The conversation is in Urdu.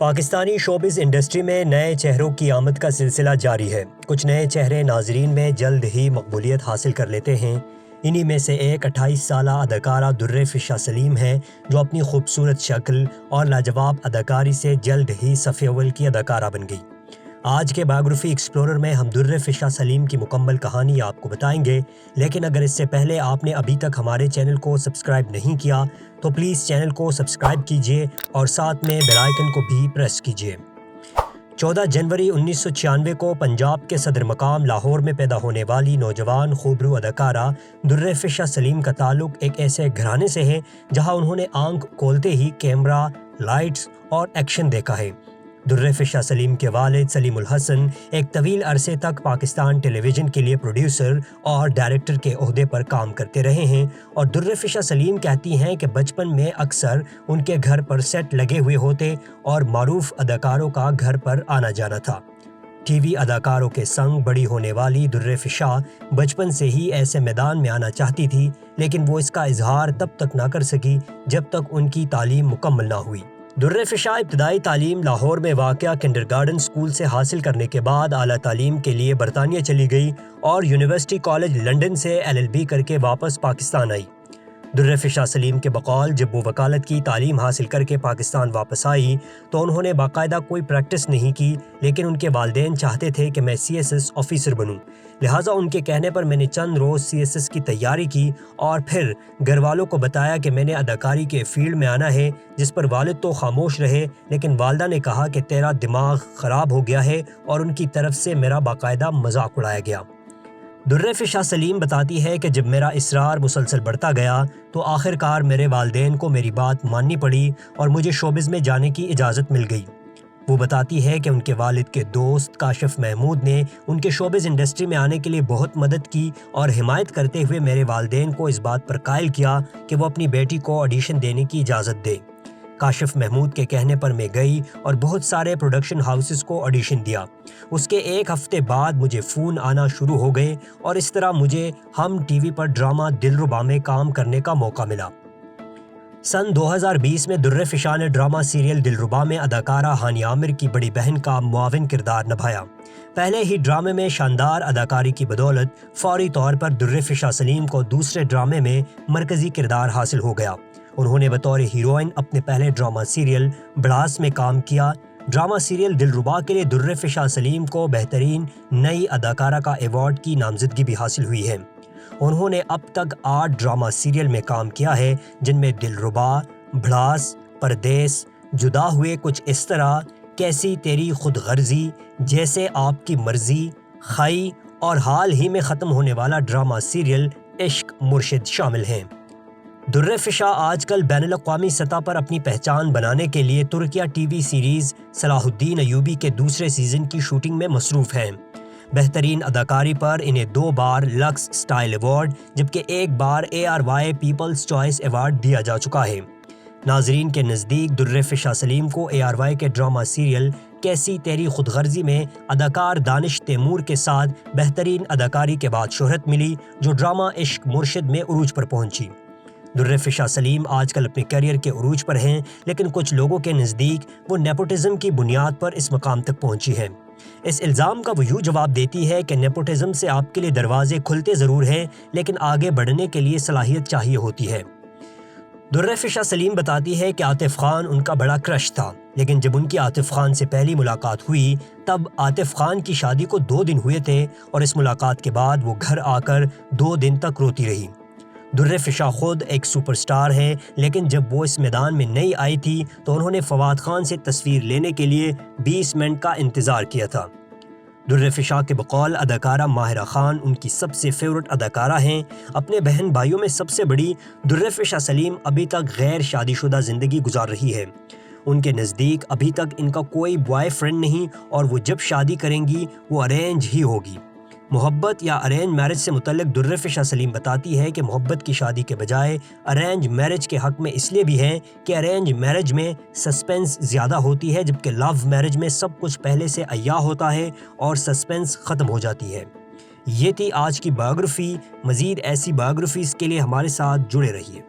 پاکستانی شوبز انڈسٹری میں نئے چہروں کی آمد کا سلسلہ جاری ہے۔ کچھ نئے چہرے ناظرین میں جلد ہی مقبولیت حاصل کر لیتے ہیں۔ انہی میں سے ایک 28 سالہ اداکارہ درِ فشاں سلیم ہے، جو اپنی خوبصورت شکل اور لاجواب اداکاری سے جلد ہی صف اول کی اداکارہ بن گئی۔ آج کے بایوگرافی ایکسپلورر میں ہم درِ فشاں سلیم کی مکمل کہانی آپ کو بتائیں گے، لیکن اگر اس سے پہلے آپ نے ابھی تک ہمارے چینل کو سبسکرائب نہیں کیا تو پلیز چینل کو سبسکرائب کیجئے اور ساتھ میں بیل آئیکن کو بھی پریس کیجئے۔ 14 جنوری 1996 کو پنجاب کے صدر مقام لاہور میں پیدا ہونے والی نوجوان خوبرو اداکارہ درِ فشاں سلیم کا تعلق ایک ایسے گھرانے سے ہے جہاں انہوں نے آنکھ کھولتے ہی کیمرہ، لائٹس اور ایکشن دیکھا ہے۔ درِ فشاں سلیم کے والد سلیم الحسن ایک طویل عرصے تک پاکستان ٹیلی ویژن کے لیے پروڈیوسر اور ڈائریکٹر کے عہدے پر کام کرتے رہے ہیں، اور درِ فشاں سلیم کہتی ہیں کہ بچپن میں اکثر ان کے گھر پر سیٹ لگے ہوئے ہوتے اور معروف اداکاروں کا گھر پر آنا جانا تھا۔ ٹی وی اداکاروں کے سنگ بڑی ہونے والی درِ فشاں بچپن سے ہی ایسے میدان میں آنا چاہتی تھی، لیکن وہ اس کا اظہار تب تک نہ کر سکی جب تک ان کی تعلیم مکمل نہ ہوئی۔ درِ فشاں ابتدائی تعلیم لاہور میں واقع کنڈرگارٹن اسکول سے حاصل کرنے کے بعد اعلیٰ تعلیم کے لیے برطانیہ چلی گئی اور یونیورسٹی کالج لنڈن سے LLB کر کے واپس پاکستان آئی۔ درِ فشاں سلیم کے بقول جب وہ وکالت کی تعلیم حاصل کر کے پاکستان واپس آئی تو انہوں نے باقاعدہ کوئی پریکٹس نہیں کی، لیکن ان کے والدین چاہتے تھے کہ میں CSS آفیسر بنوں، لہٰذا ان کے کہنے پر میں نے چند روز CSS کی تیاری کی اور پھر گھر والوں کو بتایا کہ میں نے اداکاری کے فیلڈ میں آنا ہے، جس پر والد تو خاموش رہے، لیکن والدہ نے کہا کہ تیرا دماغ خراب ہو گیا ہے، اور ان کی طرف سے میرا باقاعدہ مذاق اڑایا گیا۔ درِ فشاں سلیم بتاتی ہے کہ جب میرا اصرار مسلسل بڑھتا گیا تو آخر کار میرے والدین کو میری بات ماننی پڑی اور مجھے شوبز میں جانے کی اجازت مل گئی۔ وہ بتاتی ہے کہ ان کے والد کے دوست کاشف محمود نے ان کے شوبز انڈسٹری میں آنے کے لیے بہت مدد کی اور حمایت کرتے ہوئے میرے والدین کو اس بات پر قائل کیا کہ وہ اپنی بیٹی کو آڈیشن دینے کی اجازت دے۔ کاشف محمود کے کہنے پر میں گئی اور بہت سارے پروڈکشن ہاؤسز کو آڈیشن دیا۔ اس کے ایک ہفتے بعد مجھے فون آنا شروع ہو گئے اور اس طرح مجھے ہم ٹی وی پر ڈرامہ دلربا میں کام کرنے کا موقع ملا۔ سن 2020 میں درِ فشاں نے ڈرامہ سیریل دلربا میں اداکارہ ہانی عامر کی بڑی بہن کا معاون کردار نبھایا۔ پہلے ہی ڈرامے میں شاندار اداکاری کی بدولت فوری طور پر درِ فشاں سلیم کو دوسرے ڈرامے میں مرکزی کردار حاصل ہو گیا۔ انہوں نے بطور ہیروئن اپنے پہلے ڈرامہ سیریل بڑاس میں کام کیا۔ ڈرامہ سیریل دلربا کے لیے درِ فشاں سلیم کو بہترین نئی اداکارہ کا ایوارڈ کی نامزدگی بھی حاصل ہوئی ہے۔ انہوں نے اب تک 8 ڈرامہ سیریل میں کام کیا ہے، جن میں دلربا، بڑاس، پردیس، جدا ہوئے کچھ اس طرح، کیسی تیری خود غرضی، جیسے آپ کی مرضی، خائی اور حال ہی میں ختم ہونے والا ڈرامہ سیریل عشق مرشد شامل ہیں۔ درِ فشاں آج کل بین الاقوامی سطح پر اپنی پہچان بنانے کے لیے ترکیہ ٹی وی سیریز صلاح الدین ایوبی کے دوسرے سیزن کی شوٹنگ میں مصروف ہیں۔ بہترین اداکاری پر انہیں 2 بار لکس اسٹائل ایوارڈ جبکہ 1 بار ARY پیپلز چوائس ایوارڈ دیا جا چکا ہے۔ ناظرین کے نزدیک درِ فشاں سلیم کو ARY کے ڈرامہ سیریل کیسی تیری خود غرضی میں اداکار دانش تیمور کے ساتھ بہترین اداکاری کے بعد شہرت ملی، جو ڈرامہ عشق مرشد میں عروج پر پہنچی۔ درِ فشاں سلیم آج کل اپنے کیریئر کے عروج پر ہیں، لیکن کچھ لوگوں کے نزدیک وہ نیپوٹزم کی بنیاد پر اس مقام تک پہنچی ہے۔ اس الزام کا وہ یوں جواب دیتی ہے کہ نیپوٹزم سے آپ کے لیے دروازے کھلتے ضرور ہیں، لیکن آگے بڑھنے کے لیے صلاحیت چاہیے ہوتی ہے۔ درِ فشاں سلیم بتاتی ہے کہ عاطف خان ان کا بڑا کرش تھا، لیکن جب ان کی عاطف خان سے پہلی ملاقات ہوئی تب عاطف خان کی شادی کو 2 دن ہوئے تھے، اور اس ملاقات کے بعد وہ گھر آ کر 2 دن تک روتی رہی۔ درِ فشاں خود ایک سپر سٹار ہیں، لیکن جب وہ اس میدان میں نئی آئی تھی تو انہوں نے فواد خان سے تصویر لینے کے لیے 20 منٹ کا انتظار کیا تھا۔ درِ فشاں کے بقول اداکارہ ماہرہ خان ان کی سب سے فیورٹ اداکارہ ہیں۔ اپنے بہن بھائیوں میں سب سے بڑی درِ فشاں سلیم ابھی تک غیر شادی شدہ زندگی گزار رہی ہے۔ ان کے نزدیک ابھی تک ان کا کوئی بوائے فرینڈ نہیں، اور وہ جب شادی کریں گی وہ ارینج ہی ہوگی۔ محبت یا ارینج میرج سے متعلق درِ فشاں سلیم بتاتی ہے کہ محبت کی شادی کے بجائے ارینج میرج کے حق میں اس لیے بھی ہیں کہ ارینج میرج میں سسپینس زیادہ ہوتی ہے، جبکہ لو میرج میں سب کچھ پہلے سے عیاں ہوتا ہے اور سسپینس ختم ہو جاتی ہے۔ یہ تھی آج کی بایوگرافی۔ مزید ایسی بایوگرافیز کے لیے ہمارے ساتھ جڑے رہیے۔